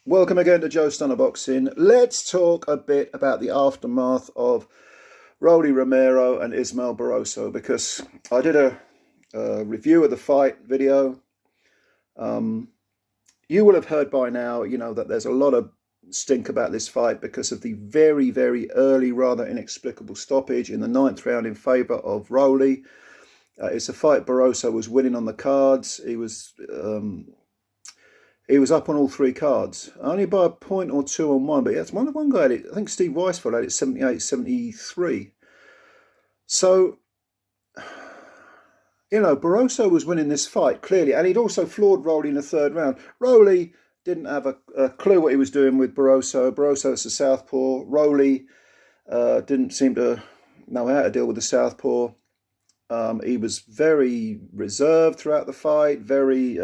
Welcome again to Joe Stunner Boxing. Let's talk a bit about the aftermath of Rolly Romero and Ismael Barroso, because I did a review of the fight video. You will have heard by now, that there's a lot of stink about this fight because of the very, very early, rather inexplicable stoppage in the 9th round in favour of Rolly. It's a fight Barroso was winning on the cards. He was up on all three cards, only by a point or two on one, but that's one guy had it. I think Steve Weisfeld had it 78-73. So, Barroso was winning this fight, clearly, and he'd also floored Rolly in the 3rd round. Rolly didn't have a clue what he was doing with Barroso. Barroso's a southpaw. Rolly didn't seem to know how to deal with the southpaw. He was very reserved throughout the fight, very...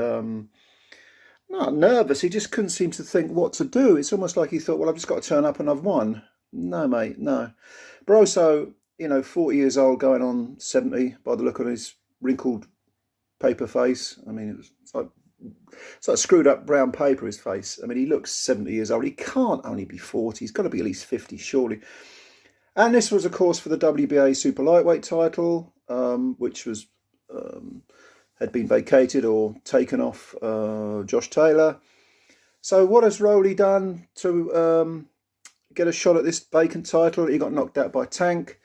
not nervous, he just couldn't seem to think what to do. It's almost like he thought, well, I've just got to turn up and I've won. No, mate, no. Barroso, 40 years old, going on 70 by the look on his wrinkled paper face. I mean, it's like screwed up brown paper, his face. I mean, he looks 70 years old. He can't only be 40. He's got to be at least 50, surely. And this was, of course, for the WBA super lightweight title, which was... had been vacated or taken off Josh Taylor. So what has Rolly done to get a shot at this vacant title? He got knocked out by Tank.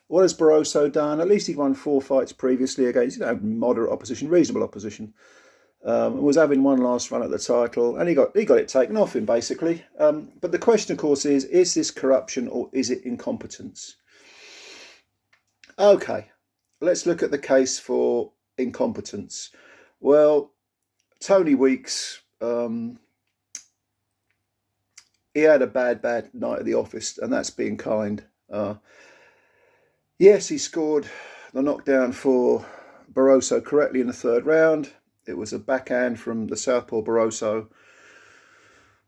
What has Barroso done? At least he'd won 4 fights previously against moderate opposition, reasonable opposition. Was having one last run at the title, and he got it taken off him, basically. But the question, of course, is this corruption or is it incompetence? Okay, let's look at the case for incompetence. Well, Tony Weeks, he had a bad night at the office, and that's being kind. Yes, he scored the knockdown for Barroso correctly in the 3rd round. It was a backhand from the southpaw Barroso.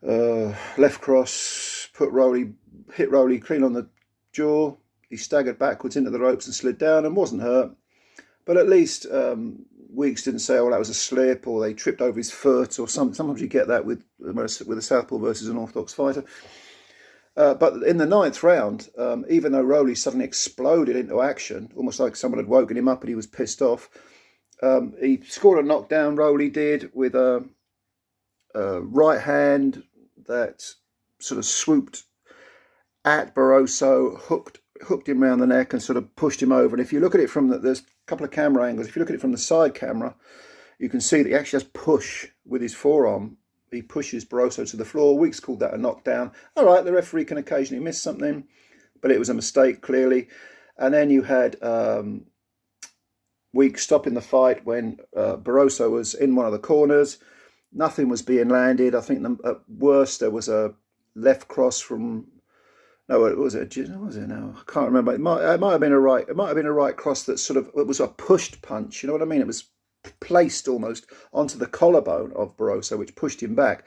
Left cross, hit Rolly clean on the jaw. He staggered backwards into the ropes and slid down and wasn't hurt. But at least Weeks didn't say, oh, that was a slip, or they tripped over his foot, or sometimes you get that with a southpaw versus an orthodox fighter. But in the 9th round, even though Rolly suddenly exploded into action, almost like someone had woken him up and he was pissed off, he scored a knockdown, Rolly did, with a right hand that sort of swooped at Barroso, hooked him around the neck and sort of pushed him over. And if you look at it from there's a couple of camera angles. If you look at it from the side camera, you can see that he actually has push with his forearm. He pushes Barroso to the floor. Weeks called that a knockdown. All right, the referee can occasionally miss something, but it was a mistake, clearly. And then you had Weeks stopping the fight when Barroso was in one of the corners. Nothing was being landed. I think at worst there was a left cross from... No, was it now? I can't remember. It might have been a right. It might have been a right cross that it was a pushed punch. You know what I mean? It was placed almost onto the collarbone of Barroso, which pushed him back.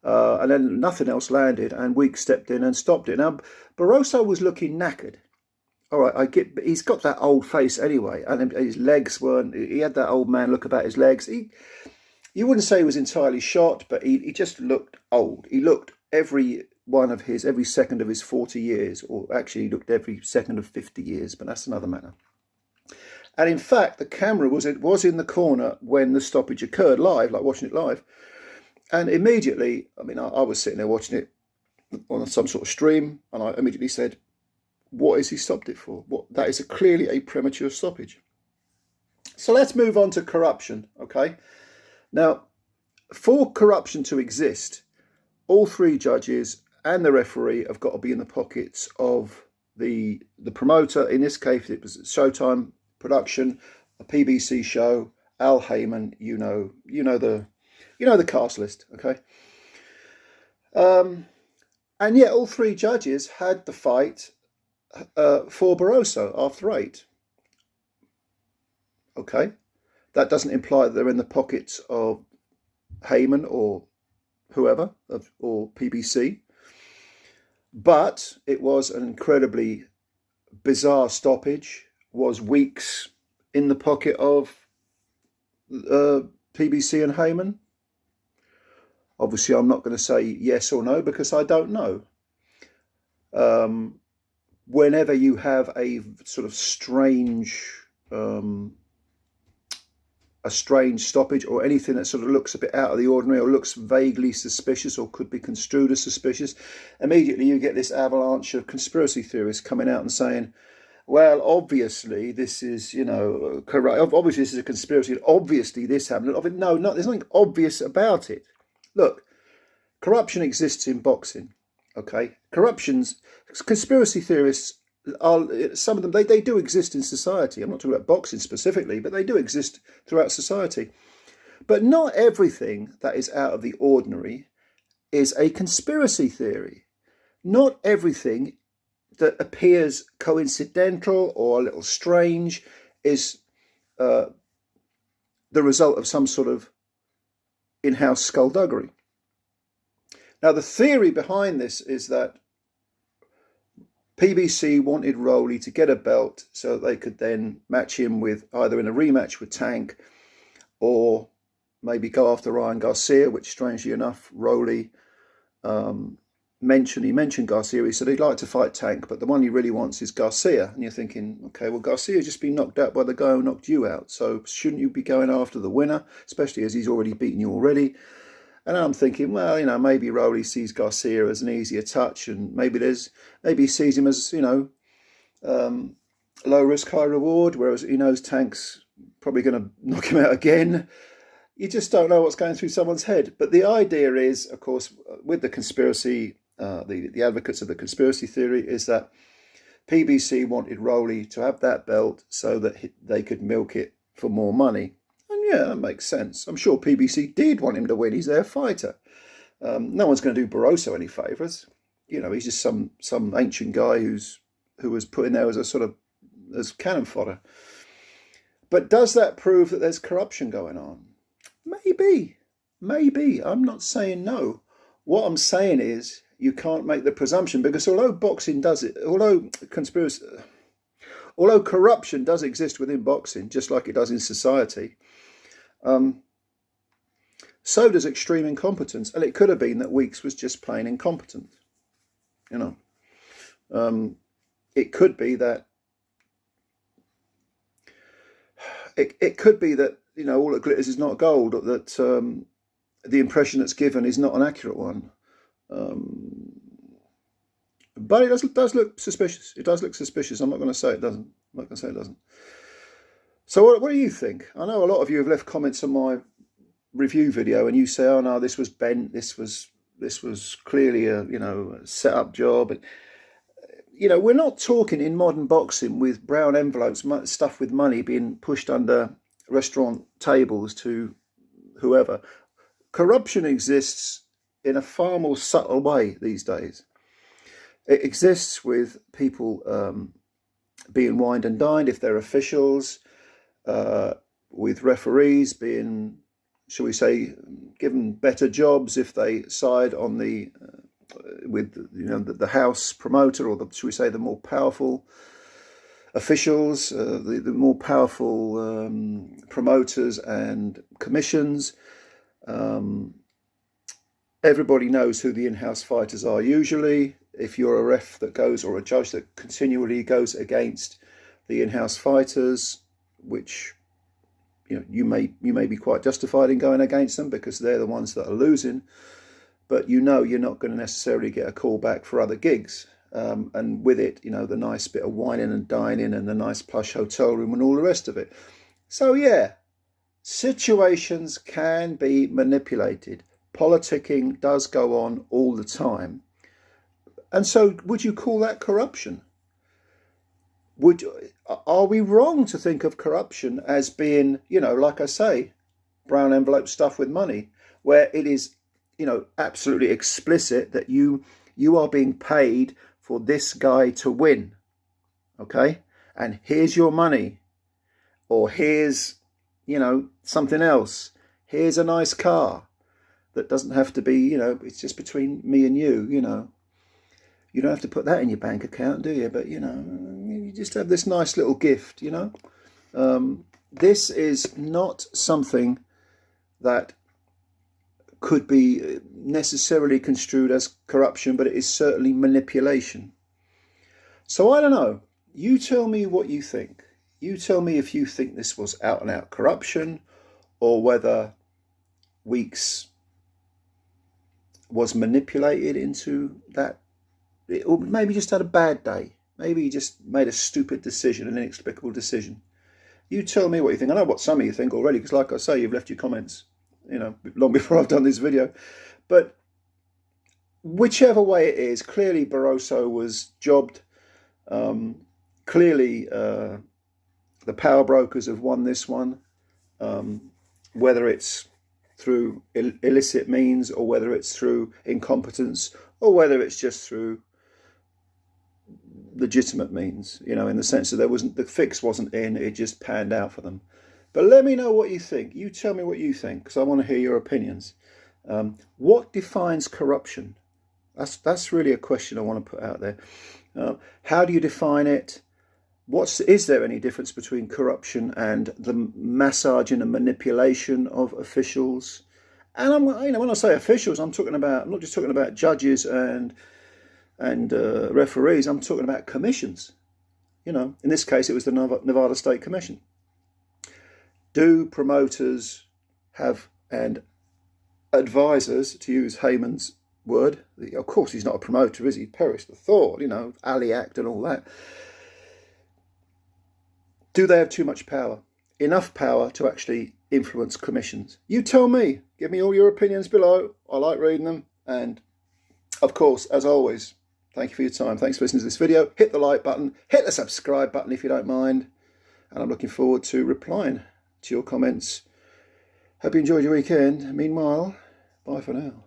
And then nothing else landed, and Weeks stepped in and stopped it. Now, Barroso was looking knackered. All right, I get, but he's got that old face anyway, and his legs weren't. He had that old man look about his legs. You wouldn't say he was entirely shot, but he just looked old. He looked every second of his 40 years, or actually he looked every second of 50 years, but that's another matter. And in fact, the camera was in the corner when the stoppage occurred, live, like watching it live. And immediately, I mean, I was sitting there watching it on some sort of stream, and I immediately said, what is he stopped it for? That is clearly a premature stoppage. So let's move on to corruption, okay? Now, for corruption to exist, all 3 judges and the referee have got to be in the pockets of the promoter. In this case, it was Showtime Production, a PBC show. Al Heyman, you know the cast list, okay? And yet, all 3 judges had the fight for Barroso after 8. Okay, that doesn't imply that they're in the pockets of Heyman or whoever, or PBC. But it was an incredibly bizarre stoppage. Was Weeks in the pocket of PBC and Heyman? Obviously, I'm not going to say yes or no because I don't know. Whenever you have a sort of a strange stoppage or anything that sort of looks a bit out of the ordinary or looks vaguely suspicious or could be construed as suspicious, immediately you get this avalanche of conspiracy theorists coming out and saying, well, obviously this is, corrupt. Obviously this is a conspiracy. Obviously this happened. No, there's nothing obvious about it. Look, corruption exists in boxing. Okay, conspiracy theorists are, some of them, they do exist in society. I'm not talking about boxing specifically, but they do exist throughout society. But not everything that is out of the ordinary is a conspiracy theory. Not everything that appears coincidental or a little strange is the result of some sort of in-house skullduggery. Now, the theory behind this is that PBC wanted ROLLY to get a belt so that they could then match him with either in a rematch with Tank or maybe go after Ryan Garcia, which strangely enough, ROLLY mentioned Garcia. He said he'd like to fight Tank, but the one he really wants is Garcia. And you're thinking, okay, well, Garcia's just been knocked out by the guy who knocked you out. So shouldn't you be going after the winner, especially as he's already beaten you already? And I'm thinking, well, maybe ROLLY sees Garcia as an easier touch, and maybe he sees him as, low risk, high reward, whereas he knows Tank's probably going to knock him out again. You just don't know what's going through someone's head. But the idea is, of course, with the conspiracy, the advocates of the conspiracy theory, is that PBC wanted ROLLY to have that belt so that they could milk it for more money. And yeah, that makes sense. I'm sure PBC did want him to win. He's their fighter. No one's going to do Barroso any favours. He's just some ancient guy who was put in there as a sort of as cannon fodder. But does that prove that there's corruption going on? Maybe. I'm not saying no. What I'm saying is you can't make the presumption, because although boxing does it, although corruption does exist within boxing, just like it does in society, so does extreme incompetence. And it could have been that Weeks was just plain incompetent. It could be that it could be that all that glitters is not gold, or that the impression that's given is not an accurate one. But it does look suspicious. It does look suspicious. I'm not going to say it doesn't. So what do you think? I know a lot of you have left comments on my review video, and you say, "Oh no, this was bent. This was clearly a set up job." And, we're not talking in modern boxing with brown envelopes stuffed with money being pushed under restaurant tables to whoever. Corruption exists in a far more subtle way these days. It exists with people being wined and dined if they're officials, with referees being, shall we say, given better jobs if they side on with the house promoter, or shall we say the more powerful officials, the more powerful promoters and commissions. Everybody knows who the in-house fighters are usually. If you're a ref that goes, or a judge that continually goes against the in-house fighters, which you may be quite justified in going against them because they're the ones that are losing, but you're not going to necessarily get a call back for other gigs. And with it, the nice bit of whining and dining and the nice plush hotel room and all the rest of it. So yeah, situations can be manipulated. Politicking does go on all the time. And so would you call that corruption? Are we wrong to think of corruption as being, like I say, brown envelope stuff with money, where it is, absolutely explicit that you are being paid for this guy to win, okay? And here's your money, or here's, something else. Here's a nice car that doesn't have to be, it's just between me and you, You don't have to put that in your bank account, do you? But, you just have this nice little gift, This is not something that could be necessarily construed as corruption, but it is certainly manipulation. So I don't know. You tell me what you think. You tell me if you think this was out and out corruption, or whether Weeks was manipulated into that, or maybe just had a bad day. Maybe he just made a stupid decision, an inexplicable decision. You tell me what you think. I know what some of you think already, because like I say, you've left your comments, long before I've done this video. But whichever way it is, clearly Barroso was jobbed. Clearly the power brokers have won this one, whether it's through illicit means, or whether it's through incompetence, or whether it's just through legitimate means, in the sense that the fix wasn't in, it just panned out for them. But let me know what you think. You tell me what you think, because I want to hear your opinions. What defines corruption? That's really a question I want to put out there. How do you define it? Is there any difference between corruption and the massaging and manipulation of officials? And when I say officials, I'm not just talking about judges and referees. I'm talking about commissions. In this case, it was the Nevada State Commission. Do promoters have, and advisors, to use Heyman's word? Of course, he's not a promoter, is he? Perished the thought, Alley Act and all that. Do they have too much power? Enough power to actually influence commissions? You tell me. Give me all your opinions below. I like reading them. And of course, as always, thank you for your time. Thanks for listening to this video. Hit the like button. Hit the subscribe button if you don't mind. And I'm looking forward to replying to your comments. Hope you enjoyed your weekend. Meanwhile, bye for now.